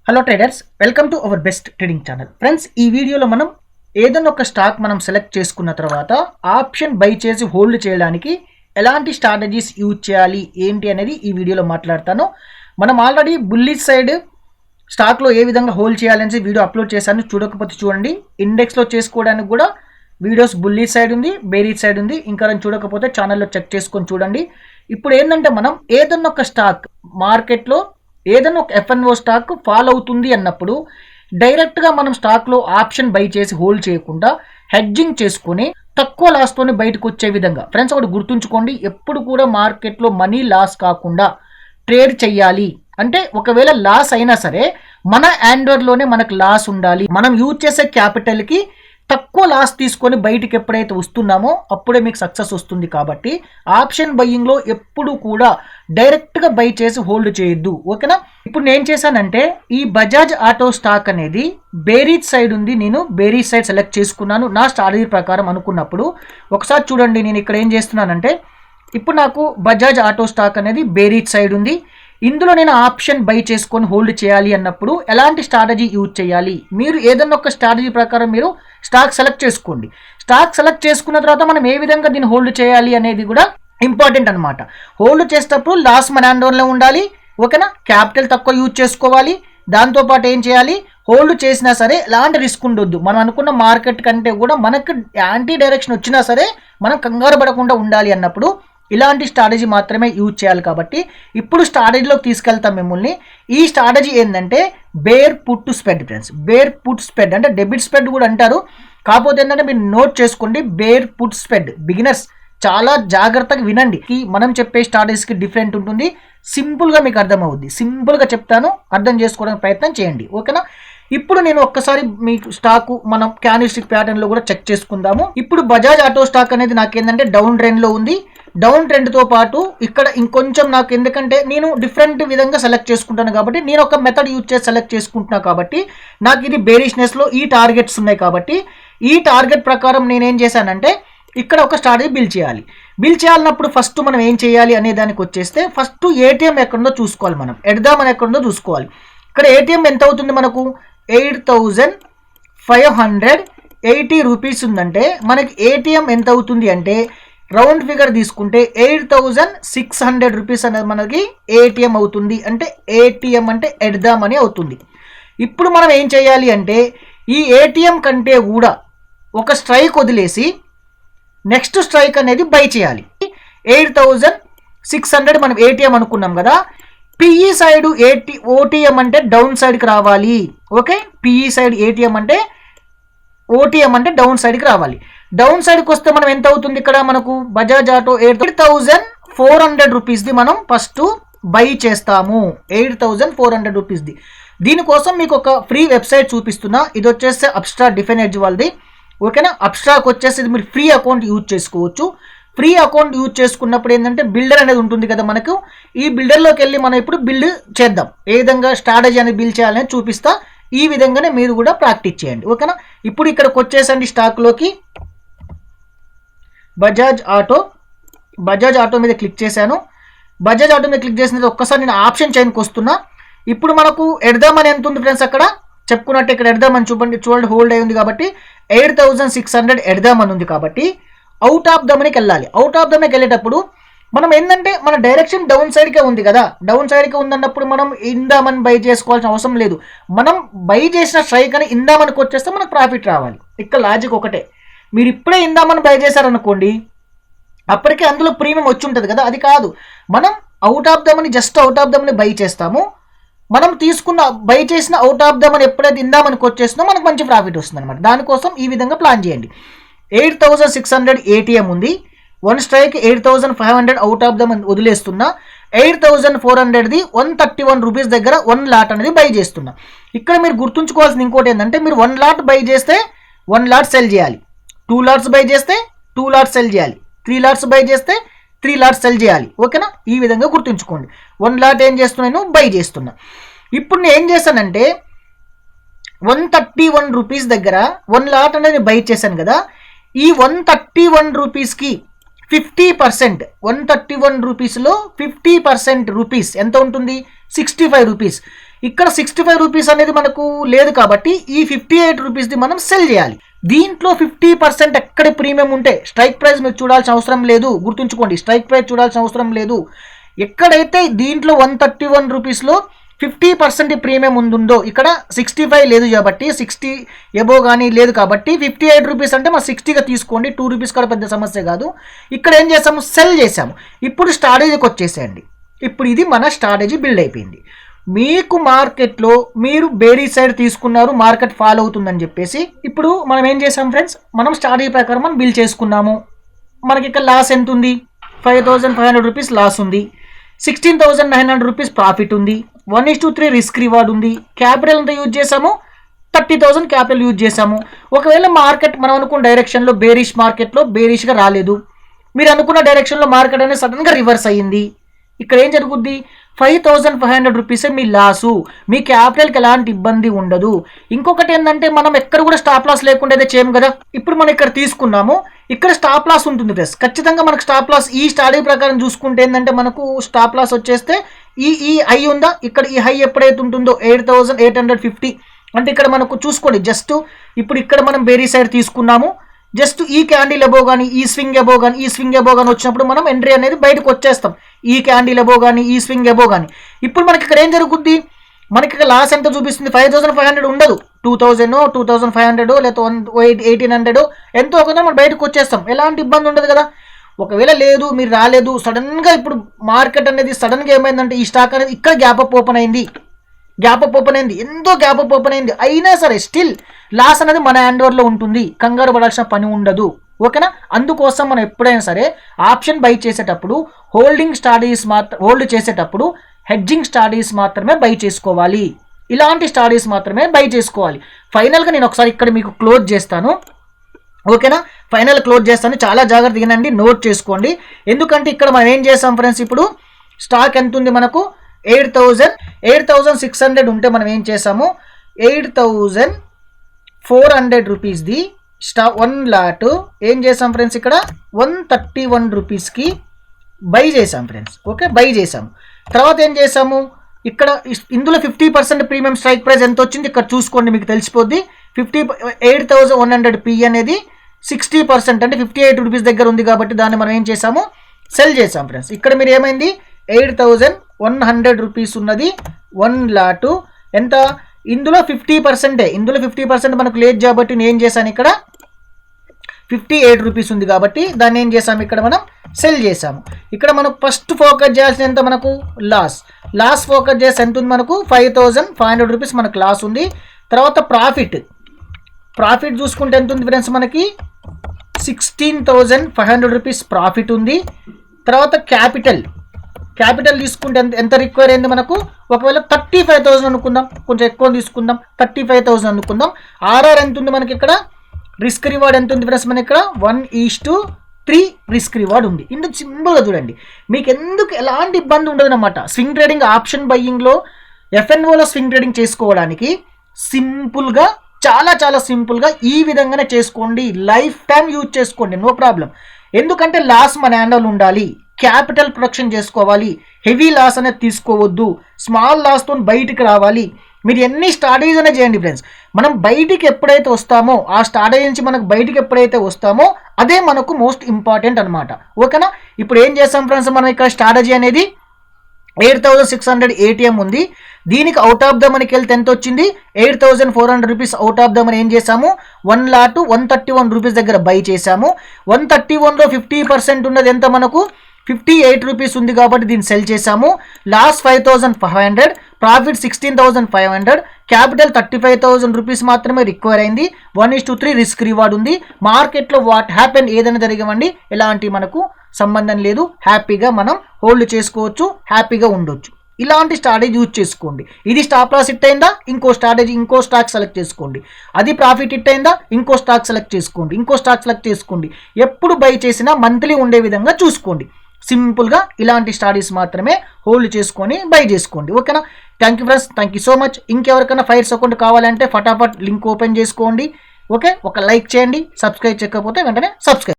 Hello traders, welcome to our best trading channel. Friends, ఈ వీడియోలో మనం ఏదైనా ఒక స్టాక్ మనం సెలెక్ట్ చేసుకున్న తర్వాత ఆప్షన్ బై చేసి హోల్డ్ చేయడానికి ఎలాంటి స్ట్రాటజీస్ యూజ్ చేయాలి ఏంటి అనేది ఈ వీడియోలో మాట్లాడతాను. మనం ఆల్రెడీ బుల్లిష్ సైడ్ స్టాక్లో ఏ విధంగా హోల్డ్ చేయాలనేసి వీడియో అప్లోడ్ చేశాను. చూడకపోతే చూడండి. ఇండెక్స్లో చేసుకోవడానికి కూడా వీడియోస్ బుల్లిష్ సైడ్ ఉంది, బేరిష్ సైడ్ ఉంది. ఇంకా చూడకపోతే ఛానల్లో చెక్ చేసుకొని చూడండి. ఇప్పుడు ఏంటంటే మనం ఏదన్నా ఒక స్టాక్ మార్కెట్లో ఏదైనా ఒక ఎఫ్ఎన్ఓ స్టాక్ ఫాల్ అవుతుంది అన్నప్పుడు డైరెక్ట్గా మనం స్టాక్లో ఆప్షన్ బై చేసి హోల్డ్ చేయకుండా హెడ్జింగ్ చేసుకొని తక్కువ లాస్తోనే బయటకు వచ్చే విధంగా ఫ్రెండ్స్ ఒకటి గుర్తుంచుకోండి. ఎప్పుడు కూడా మార్కెట్లో మనీ లాస్ కాకుండా ట్రేడ్ చెయ్యాలి అంటే ఒకవేళ లాస్ అయినా సరే మన హ్యాండ్ఓవర్లోనే మనకు లాస్ ఉండాలి. మనం యూజ్ చేసే క్యాపిటల్కి తక్కువ లాస్ తీసుకొని బయటికి ఎప్పుడైతే వస్తున్నామో అప్పుడే మీకు సక్సెస్ వస్తుంది. కాబట్టి ఆప్షన్ బయ్యింగ్లో ఎప్పుడు కూడా డైరెక్ట్గా బై చేసి హోల్డ్ చేయొద్దు, ఓకేనా. ఇప్పుడు నేను చేశానంటే ఈ బజాజ్ ఆటో స్టాక్ అనేది బేరీజ్ సైడ్ ఉంది. నేను బేరీజ్ సైడ్ సెలెక్ట్ చేసుకున్నాను నా స్ట్రాటజీ ప్రకారం అనుకున్నప్పుడు. ఒకసారి చూడండి, నేను ఇక్కడ ఏం చేస్తున్నానంటే ఇప్పుడు నాకు బజాజ్ ఆటో స్టాక్ అనేది బేరీజ్ సైడ్ ఉంది. ఇందులో నేను ఆప్షన్ బై చేసుకొని హోల్డ్ చేయాలి అన్నప్పుడు ఎలాంటి స్ట్రాటజీ యూజ్ చేయాలి, మీరు ఏదన్నా ఒక స్ట్రాటజీ ప్రకారం మీరు స్టాక్ సెలెక్ట్ చేసుకోండి. స్టాక్ సెలెక్ట్ చేసుకున్న తర్వాత మనం ఏ విధంగా దీన్ని హోల్డ్ చేయాలి అనేది కూడా ఇంపార్టెంట్ అనమాట. హోల్డ్ చేసేటప్పుడు లాస్ మన హ్యాండ్ఓవర్లో ఉండాలి, ఓకేనా. క్యాపిటల్ తక్కువ యూజ్ చేసుకోవాలి. దాంతోపాటు ఏం చేయాలి, హోల్డ్ చేసినా సరే ఎలాంటి రిస్క్ ఉండొద్దు. మనం అనుకున్న మార్కెట్ కంటే కూడా మనకు యాంటీ డైరెక్షన్ వచ్చినా సరే మనం కంగారు పడకుండా ఉండాలి అన్నప్పుడు ఇలాంటి స్ట్రాటజీ మాత్రమే యూజ్ చేయాలి. కాబట్టి ఇప్పుడు స్ట్రాటజీలోకి తీసుకెళ్తాం మిమ్మల్ని. ఈ స్ట్రాటజీ ఏంటంటే bear put spread friends. Bear put spread అంటే డెబిట్ స్ప్రెడ్ కూడా అంటారు. కాకపోతే ఏంటంటే మీరు నోట్ చేసుకోండి, బేర్ పుట్ స్ప్రెడ్. బిగినర్స్ చాలా జాగ్రత్తగా వినండి. మనం చెప్పే స్ట్రాటజీస్కి డిఫరెంట్ ఉంటుంది. సింపుల్గా మీకు అర్థమవుద్ది. సింపుల్గా చెప్తాను, అర్థం చేసుకోవడానికి ప్రయత్నం చేయండి, ఓకేనా. ఇప్పుడు నేను ఒక్కసారి మీకు స్టాక్ మనం క్యాండిల్స్టిక్ ప్యాటర్న్లో కూడా చెక్ చేసుకుందాము. ఇప్పుడు బజాజ్ ఆటో స్టాక్ అనేది నాకేంటంటే డౌన్ ట్రెండ్లో ఉంది. డౌన్ ట్రెండ్తో పాటు ఇక్కడ ఇంకొంచెం నాకు ఎందుకంటే నేను డిఫరెంట్ విధంగా సెలెక్ట్ చేసుకుంటాను కాబట్టి నేను ఒక మెథడ్ యూజ్ చేసి సెలెక్ట్ చేసుకుంటున్నా కాబట్టి నాకు ఇది బేరిష్నెస్లో ఈ టార్గెట్స్ ఉన్నాయి. కాబట్టి ఈ టార్గెట్ ప్రకారం నేనేం చేశానంటే ఇక్కడ ఒక స్ట్రాటజీ బిల్డ్ చేయాలి. బిల్డ్ చేయాలన్నప్పుడు ఫస్ట్ మనం ఏం చేయాలి అనే దానికి వచ్చేస్తే ఫస్ట్ ఏటీఎం ఎక్కడుందో చూసుకోవాలి. మనం ఎడదామని ఎక్కడుందో చూసుకోవాలి. ఇక్కడ ఏటీఎం ఎంత అవుతుంది మనకు 8,580 రూపీస్ ఉందంటే మనకి ఏటీఎం ఎంత అవుతుంది అంటే రౌండ్ ఫిగర్ తీసుకుంటే 8,600 రూపీస్ అనేది మనకి ఏటీఎం అవుతుంది. అంటే ఏటీఎం అంటే ఎడదామని అవుతుంది. ఇప్పుడు మనం ఏం చేయాలి అంటే ఈ ఏటీఎం కంటే కూడా ఒక స్ట్రైక్ వదిలేసి నెక్స్ట్ స్ట్రైక్ అనేది బై చేయాలి. 8,600 మనం ఏటీఎం అనుకున్నాం కదా. పిఈ సైడ్ ఓటీఎం అంటే డౌన్ సైడ్కి రావాలి, ఓకే. పిఈ సైడ్ ఏటీఎం అంటే ఓటీఎం అంటే డౌన్ సైడ్కి రావాలి. డౌన్ సైడ్కి వస్తే మనం ఎంత అవుతుంది ఇక్కడ మనకు బజాజ్ ఆటో 8,400 రూపీస్ది మనం ఫస్ట్ బై చేస్తాము. 8,400 రూపీస్ది. దీనికోసం మీకు ఒక ఫ్రీ వెబ్సైట్ చూపిస్తున్నా. ఇది వచ్చేస్తే అప్స్టార్ డిఫెన్ ఎడ్జ్ వాళ్ళది, ఓకేనా. అప్స్టార్కి వచ్చేసి ఇది మీరు ఫ్రీ అకౌంట్ యూజ్ చేసుకోవచ్చు. ఫ్రీ అకౌంట్ యూజ్ చేసుకున్నప్పుడు ఏంటంటే బిల్డర్ అనేది ఉంటుంది కదా మనకు. ఈ బిల్డర్లోకి వెళ్ళి మనం ఇప్పుడు బిల్డ్ చేద్దాం. ఏ విధంగా స్ట్రాటజీ అనేది బిల్డ్ చేయాలని చూపిస్తా. ఈ విధంగానే మీరు కూడా ప్రాక్టీస్ చేయండి, ఓకేనా. ఇప్పుడు ఇక్కడికి వచ్చేసండి స్టాక్లోకి. బజాజ్ ఆటో మీద క్లిక్ చేశాను. బజాజ్ ఆటో మీద క్లిక్ చేసిన ఒక్కసారి నేను ఆప్షన్ చైన్కి వస్తున్నా. ఇప్పుడు మనకు ఎడదామని ఎంత ఉంది ఫ్రెండ్స్, అక్కడ చెప్పుకున్నట్టు ఇక్కడ ఎడదామని చూడండి హోల్డ్ అయి ఉంది కాబట్టి 8,600 ఎడదామని ఉంది. కాబట్టి అవుట్ ఆఫ్ ద మనీకి వెళ్ళాలి. అవుట్ ఆఫ్ ద మనీకి వెళ్ళేటప్పుడు మనం ఏంటంటే మన డైరెక్షన్ డౌన్ సైడ్కే ఉంది కదా. డౌన్ సైడ్కే ఉందన్నప్పుడు మనం ఇందామని బై చేసుకోవాల్సిన అవసరం లేదు. మనం బై చేసిన స్ట్రైక్ అని ఇందామనికి వచ్చేస్తే మనకు ప్రాఫిట్ రావాలి. ఇక్కడ లాజిక్ ఒకటే. మీరు ఇప్పుడే ఇందామని బై చేశారనుకోండి, అప్పటికే అందులో ప్రీమియం వచ్చి ఉంటుంది కదా. అది కాదు, మనం out of the money just out of the money by చేస్తాము. మనం తీసుకున్న బై చేసిన అవుట్ ఆఫ్ ద మనీ ఎప్పుడైతే ఇందామనికి వచ్చేస్తుందో మనకు మంచి ప్రాఫిట్ వస్తుంది అనమాట. దానికోసం ఈ విధంగా ప్లాన్ చేయండి. 8,600 ఏటీఎం ఉంది. One strike 8,500 out of the money వదిలేస్తున్నా. 8,400ది 131 రూపీస్ దగ్గర 1 లాట్ అనేది బై చేస్తున్నా. ఇక్కడ మీరు గుర్తుంచుకోవాల్సింది ఇంకోటి ఏంటంటే మీరు 1 లాట్ బై చేస్తే 1 లాట్ సెల్ చేయాలి. 2 లాట్స్ బై చేస్తే 2 లాట్స్ సెల్ చేయాలి. 3 లాట్స్ బై చేస్తే 3 లాట్స్ సెల్ చేయాలి, ఓకేనా. ఈ విధంగా గుర్తుంచుకోండి. 1 లాట్ ఏం చేస్తున్నాను, బై చేస్తున్నా. ఇప్పుడు నేను ఏం చేశానంటే 131 రూపీస్ దగ్గర 1 లాట్ అనేది బై చేశాను కదా. ఈ 131 రూపీస్కి 50%, 131 రూపీస్లో 50% రూపీస్ ఎంత ఉంటుంది, 65 రూపీస్. ఇక్కడ 65 రూపీస్ అనేది మనకు లేదు కాబట్టి ఈ 58 రూపీస్ది మనం సెల్ చేయాలి. దీంట్లో 50% ఎక్కడ ప్రీమియం ఉంటే స్ట్రైక్ ప్రైస్ మీరు చూడాల్సిన అవసరం లేదు. గుర్తుంచుకోండి, స్ట్రైక్ ప్రైస్ చూడాల్సిన అవసరం లేదు. ఎక్కడైతే దీంట్లో 131 రూపీస్లో 50% ప్రీమియం ఉందో ఇక్కడ 65 లేదు కాబట్టి 60 ఎబో కానీ లేదు కాబట్టి 58 రూపీస్ అంటే మా 60గా తీసుకోండి. 2 రూపీస్ కూడా పెద్ద సమస్య కాదు. ఇక్కడ ఏం చేసాము, సెల్ చేసాము. ఇప్పుడు స్ట్రాటజీకి వచ్చేసేయండి. ఇప్పుడు ఇది మన స్ట్రాటజీ బిల్డ్ అయిపోయింది. మీకు మార్కెట్లో మీరు బేరీ సైడ్ తీసుకున్నారు, మార్కెట్ ఫాలో అవుతుందని చెప్పేసి ఇప్పుడు మనం ఏం చేసాం ఫ్రెండ్స్, మనం స్ట్రాటజీ ప్రకారం మనం బిల్డ్ చేసుకున్నాము. మనకి ఇక్కడ లాస్ ఎంత ఉంది, 5500 రూపీస్ లాస్ ఉంది, 16,900 రూపీస్ ప్రాఫిట్ ఉంది, 1:3 రిస్క్ రివార్డ్ ఉంది. క్యాపిటల్ ఎంత యూజ్ చేసాము, 30,000 క్యాపిటల్ యూజ్ చేసాము. ఒకవేళ మార్కెట్ మనం అనుకున్న డైరెక్షన్లో బేరిష్ మార్కెట్లో బేరిష్గా రాలేదు, మీరు అనుకున్న డైరెక్షన్లో మార్కెట్ అనేది సడన్గా రివర్స్ అయ్యింది, ఇక్కడ ఏం జరుగుద్ది, 5,500 రూపీసే మీ లాసు. మీ క్యాపిటల్కి ఎలాంటి ఇబ్బంది ఉండదు. ఇంకొకటి ఏంటంటే మనం ఎక్కడ కూడా స్టాప్ లాస్ లేకుండా అయితే చేయం కదా. ఇప్పుడు మనం ఇక్కడ తీసుకున్నాము, ఇక్కడ స్టాప్ లాస్ ఉంటుంది ఫ్రెండ్స్. ఖచ్చితంగా మనకు స్టాప్ లాస్ ఈ స్టడీ ప్రకారం చూసుకుంటే ఏంటంటే మనకు స్టాప్ లాస్ వచ్చేస్తే ఈ హై ఉందా, ఇక్కడ ఈ హై ఎప్పుడైతే ఉంటుందో 8,850 అంటే ఇక్కడ మనకు చూసుకోండి. జస్ట్ ఇప్పుడు ఇక్కడ మనం బేరీ సైడ్ తీసుకున్నాము, జస్ట్ ఈ క్యాండిల్ ఎబో కానీ ఈ స్వింగ్ ఎబో కానీ వచ్చినప్పుడు మనం ఎంట్రీ అనేది బయటకు వచ్చేస్తాం. ఈ క్యాండిల్ ఎబో కానీ ఈ స్వింగ్ ఎబో కానీ. ఇప్పుడు మనకి ఇక్కడ ఏం జరుగుద్ది, మనకి ఇక్కడ లాస్ ఎంత చూపిస్తుంది, 5,500 ఉండదు, 2,000 2,500 లేదా 1,800 ఎంతో ఒక మనం బయటకు వచ్చేస్తాం. ఎలాంటి ఇబ్బంది ఉండదు కదా. ఒకవేళ లేదు మీరు రాలేదు, సడన్గా ఇప్పుడు మార్కెట్ అనేది సడన్గా ఏమైందంటే ఈ స్టాక్ అనేది ఇక్కడ గ్యాప్ అప్ ఓపెన్ అయింది, ఎంతో గ్యాప్ అప్ ఓపెన్ అయింది, అయినా సరే స్టిల్ లాస్ అనేది మన హ్యాండ్ ఓవర్లో ఉంటుంది. కంగారు పడాల్సిన పని ఉండదు. ఓకేనా. అందుకోసం మనం ఎప్పుడైనా సరే ఆప్షన్ బై చేసేటప్పుడు హోల్డ్ చేసేటప్పుడు హెడ్జింగ్ స్ట్రాటజీస్ మాత్రమే బై చేసుకోవాలి. ఇలాంటి స్ట్రాటజీస్ మాత్రమే బై చేసుకోవాలి. ఫైనల్గా నేను ఒకసారి ఇక్కడ మీకు క్లోజ్ చేస్తాను. ఓకేనా, ఫైనల్ క్లోజ్ చేస్తాను. చాలా జాగ్రత్తగా వినండి, నోట్ చేసుకోండి. ఎందుకంటే ఇక్కడ మనం ఏం చేస్తాం ఫ్రెండ్స్, ఇప్పుడు స్టాక్ ఎంత ఉంది మనకు 8,600 ఉంటే మనం ఏం చేసాము, 8,400 రూపీస్ది 1 లాట్ ఏం చేసాం ఫ్రెండ్స్, ఇక్కడ 131 రూపీస్కి బై చేసాం ఫ్రెండ్స్. ఓకే, బై చేసాము. తర్వాత ఏం చేసాము, ఇక్కడ ఇందులో 50% ప్రీమియం స్ట్రైక్ ప్రైస్ ఎంత వచ్చింది ఇక్కడ చూసుకోండి, మీకు తెలిసిపోద్ది. 8,100 పి అనేది 60% అంటే 58 రూపీస్ దగ్గర ఉంది కాబట్టి దాన్ని మనం ఏం చేసాము, సెల్ చేసాం ఫ్రెండ్స్. ఇక్కడ మీరు ఏమైంది, 8,100 రూపీస్ ఉన్నది 1 లాటు ఎంత, ఇందులో 50% మనకు లేదు కాబట్టి నేను ఏం చేశాను, ఇక్కడ 58 రూపీస్ ఉంది కాబట్టి దాన్ని ఏం చేసాము, ఇక్కడ మనం సెల్ చేసాము. ఇక్కడ మనం ఫస్ట్ ఫోకస్ చేయాల్సిన ఎంత, మనకు లాస్ ఫోకస్ చేసి ఎంత ఉంది, మనకు 5,500 రూపీస్ మనకు లాస్ ఉంది. తర్వాత ప్రాఫిట్ చూసుకుంటే ఎంత ఉంది ఫ్రెండ్స్, మనకి 16,500 రూపీస్ ప్రాఫిట్ ఉంది. తర్వాత క్యాపిటల్ తీసుకుంటే ఎంత రిక్వైర్ అయింది మనకు, ఒకవేళ 35,000 అనుకుందాం, కొంచెం ఎక్కువ తీసుకుందాం, 35,000 అనుకుందాం. ఆర్ఆర్ ఎంత ఉంది మనకి, ఇక్కడ రిస్క్ రివార్డ్ ఎంత ఉంది ఫ్రెండ్స్, మనకి ఇక్కడ 1:3 రిస్క్ రివార్డ్ ఉంది. ఇందుకు సింపుల్గా చూడండి, మీకు ఎందుకు ఎలాంటి ఇబ్బంది ఉండదు అనమాట. స్వింగ్ ట్రేడింగ్ ఆప్షన్ బయ్యింగ్లో ఎఫ్ఎన్ఓలో స్వింగ్ ట్రేడింగ్ చేసుకోవడానికి సింపుల్గా, చాలా సింపుల్గా ఈ విధంగానే చేసుకోండి. లైఫ్ టైం యూజ్ చేసుకోండి, నో ప్రాబ్లం. ఎందుకంటే లాస్ మన హ్యాండల్ ఉండాలి, క్యాపిటల్ ప్రొటెక్షన్ చేసుకోవాలి, హెవీ లాస్ అనేది తీసుకోవద్దు, స్మాల్ లాస్తో బయటికి రావాలి. మీరు ఎన్ని స్ట్రాటజీస్ అనేది చేయండి ఫ్రెండ్స్, మనం బయటికి ఎప్పుడైతే వస్తామో ఆ స్ట్రాటజీ నుంచి మనకు బయటికి ఎప్పుడైతే వస్తామో అదే మనకు మోస్ట్ ఇంపార్టెంట్ అనమాట. ఓకేనా. ఇప్పుడు ఏం చేస్తాం ఫ్రెండ్స్, మనం ఇక్కడ స్ట్రాటజీ అనేది 8,600 ఏటీఎం ఉంది, దీనికి అవుట్ ఆఫ్ ద మనకి వెళ్తే ఎంత వచ్చింది, 8,400 rupees out of the money ఏం చేసాము, 1 లాట్ 131 రూపీస్ దగ్గర బై చేసాము. 131లో 50% ఉన్నది ఎంత, మనకు 58 రూపీస్ ఉంది కాబట్టి దీన్ని సెల్ చేసాము. లాస్ 5,500, ప్రాఫిట్ 16,500, క్యాపిటల్ 35,000 రూపీస్ మాత్రమే రిక్వైర్ అయింది. 1:3 రిస్క్ రివార్డ్ ఉంది. మార్కెట్లో వాట్ హ్యాపెన్ ఏదైనా జరిగవండి, ఎలాంటి మనకు సంబంధం లేదు. హ్యాపీగా మనం హోల్డ్ చేసుకోవచ్చు, హ్యాపీగా ఉండొచ్చు. ఇలాంటి స్ట్రాటజీ యూజ్ చేసుకోండి. ఇది స్టాప్ లాస్ హిట్ అయిందా, ఇంకో స్టాక్ సెలెక్ట్ చేసుకోండి. అది ప్రాఫిట్ హిట్ అయిందా, ఇంకో స్టాక్ సెలెక్ట్ చేసుకోండి. ఎప్పుడు బై చేసినా మంత్లీ ఉండే విధంగా చూసుకోండి. సింపుల్గా ఇలాంటి స్ట్రాటజీస్ మాత్రమే హోల్డ్ చేసుకొని బై చేసుకోండి. ఓకేనా. Thank you friends, thank you so much. ఇంకెవరికైనా ఫైర్స్ అకౌంట్ కావాలంటే ఫటాఫట్ లింక్ ఓపెన్ చేసుకోండి. ఓకే, ఒక లైక్ చేయండి, సబ్స్క్రైబ్ చేయకపోతే వెంటనే సబ్స్క్రైబ్.